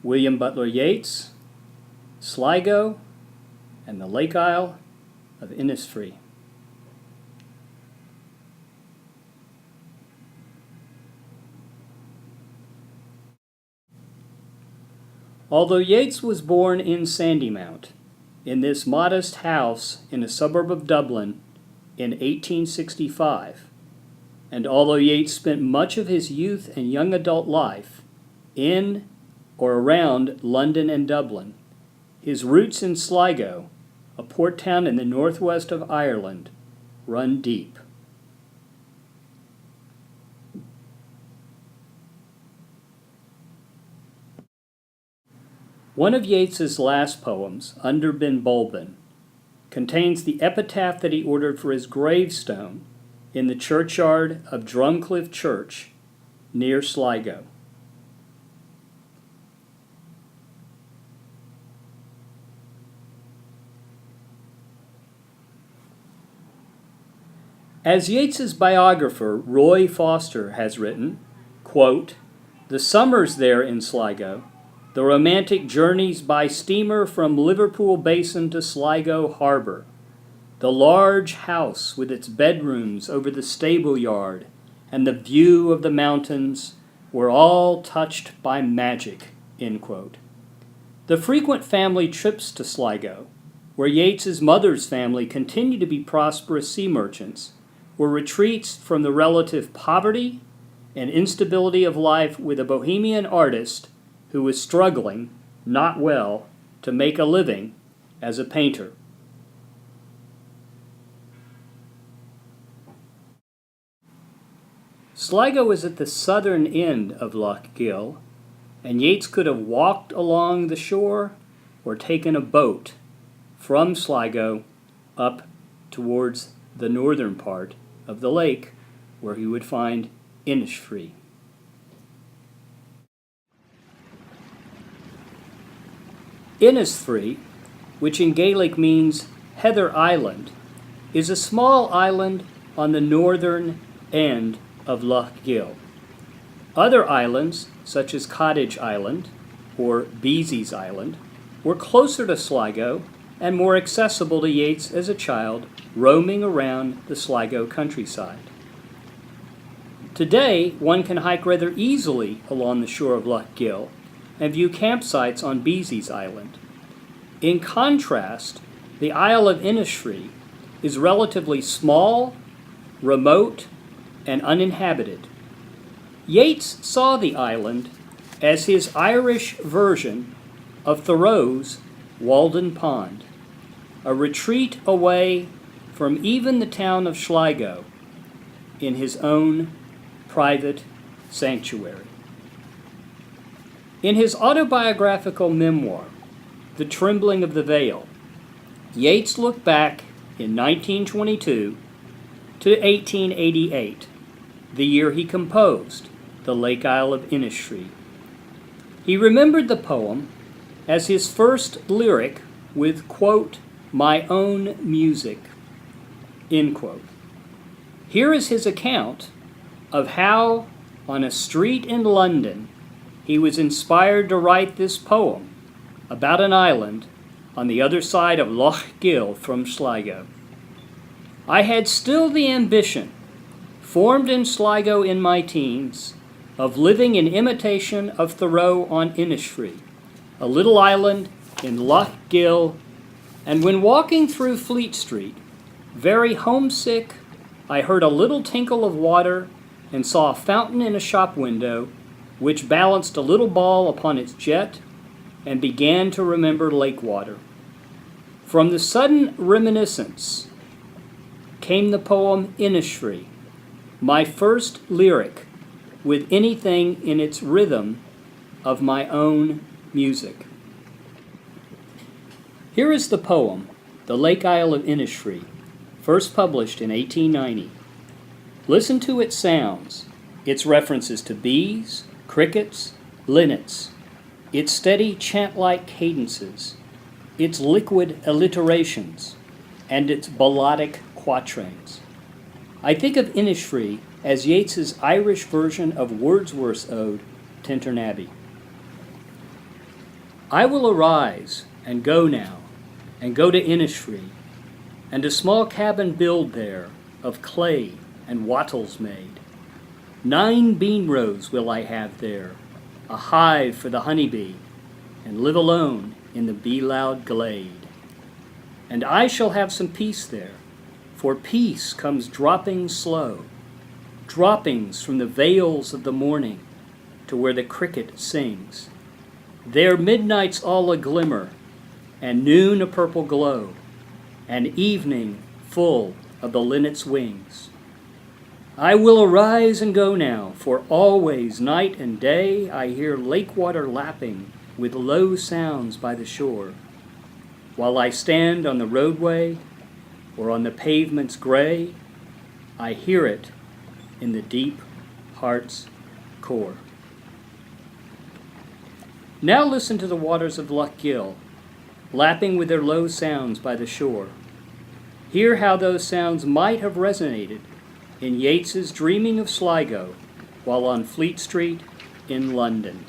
William Butler Yeats, Sligo, and the Lake Isle of Innsfree. Although Yeats was born in Sandymount, in this modest house in a suburb of Dublin in 1865, and although Yeats spent much of his youth and young adult life in or around London and Dublin, his roots in Sligo, a port town in the northwest of Ireland, run deep. One of Yeats's last poems, Under Bin Bulben, contains the epitaph that he ordered for his gravestone in the churchyard of Drumcliff Church near Sligo. As Yeats's biographer, Roy Foster, has written, quote, "The summers there in Sligo, the romantic journeys by steamer from Liverpool Basin to Sligo Harbor, the large house with its bedrooms over the stable yard, and the view of the mountains were all touched by magic," end quote. The frequent family trips to Sligo, where Yeats's mother's family continued to be prosperous sea merchants, were retreats from the relative poverty and instability of life with a bohemian artist who was struggling, not well, to make a living as a painter. Sligo is at the southern end of Lough Gill, and Yeats could have walked along the shore or taken a boat from Sligo up towards the northern part of the lake, where he would find Innsfree. Innsfree, which in Gaelic means Heather Island, is a small island on the northern end of Lough Gill. Other islands, such as Cottage Island or Beezy's Island, were closer to Sligo and more accessible to Yeats as a child, roaming around the Sligo countryside. Today, one can hike rather easily along the shore of Lough Gill and view campsites on Beezy's Island. In contrast, the Isle of Innisfree is relatively small, remote, and uninhabited. Yeats saw the island as his Irish version of Thoreau's Walden Pond, a retreat away from even the town of Sligo in his own private sanctuary. In his autobiographical memoir, The Trembling of the Veil, Yeats looked back in 1922 to 1888, the year he composed The Lake Isle of Innisfree. He remembered the poem as his first lyric with, quote, "my own music," end quote. Here is his account of how, on a street in London, he was inspired to write this poem about an island on the other side of Lough Gill from Sligo. "I had still the ambition, formed in Sligo in my teens, of living in imitation of Thoreau on Innisfree, a little island in Lough Gill, and when walking through Fleet Street, very homesick, I heard a little tinkle of water and saw a fountain in a shop window, which balanced a little ball upon its jet, and began to remember lake water. From the sudden reminiscence came the poem Innisfree, my first lyric with anything in its rhythm of my own music." Here is the poem, The Lake Isle of Innisfree, first published in 1890. Listen to its sounds, its references to bees, crickets, linnets, its steady chant-like cadences, its liquid alliterations, and its balladic quatrains. I think of Innisfree as Yeats's Irish version of Wordsworth's ode, Tintern Abbey. I will arise and go now, and go to Innsfree, and a small cabin build there, of clay and wattles made. 9 bean rows will I have there, a hive for the honeybee, and live alone in the bee-loud glade. And I shall have some peace there, for peace comes dropping slow, droppings from the vales of the morning to where the cricket sings. There midnight's all a glimmer, and noon a purple glow, and evening full of the linnet's wings. I will arise and go now, for always, night and day, I hear lake water lapping with low sounds by the shore, while I stand on the roadway or on the pavement's gray, I hear it in the deep heart's core. Now listen to the waters of Loch Gill, lapping with their low sounds by the shore. Hear how those sounds might have resonated in Yeats's Dreaming of Sligo while on Fleet Street in London.